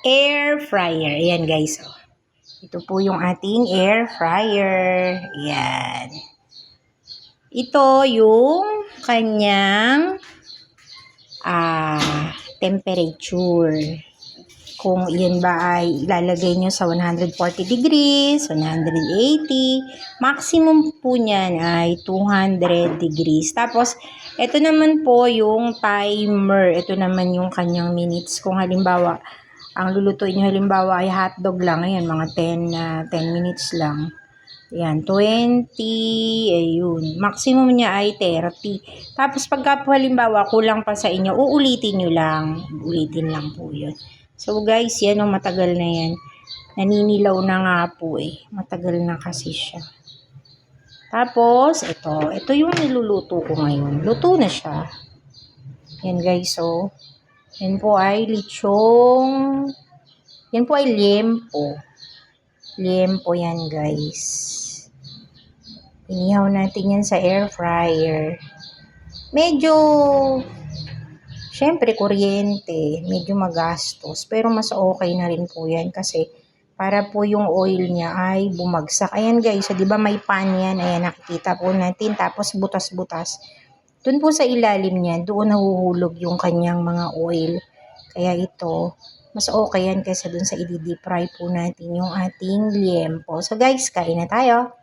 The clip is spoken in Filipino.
air fryer. Ayan guys. Oh. Ito po yung ating air fryer. Ayan. Ito yung kanyang temperature. Kung yan ba ay ilalagay nyo sa 140 degrees, 180, maximum po niyan ay 200 degrees. Tapos, ito naman po yung timer. Ito naman yung kanyang minutes. Kung halimbawa, ang lulutuin nyo halimbawa ay hotdog lang. Ayan, mga 10 minutes lang. Ayan, 20, ayun. Maximum niya ay 30. Tapos, pagka po halimbawa, kulang pa sa inyo, uulitin nyo lang. Uulitin lang po yun. So guys, yan o, matagal na yan. Naninilaw na nga po eh. Matagal na kasi siya. Tapos, ito yung niluluto ko ngayon. Luto na siya. Yan guys, so. Yan po ay lechong. Yan po ay liempo. Liempo yan guys. Inihaw natin yan sa air fryer. Medyo syempre, kuryente, medyo magastos. Pero mas okay na rin po yan kasi para po yung oil niya ay bumagsak. Ayan guys, so, di ba may pan yan? Ayan, nakikita po natin. Tapos butas-butas. Doon po sa ilalim niya, doon nahuhulog yung kanyang mga oil. Kaya ito, mas okay yan kaysa doon sa i-deep fry po natin yung ating liempo. So guys, kain na tayo.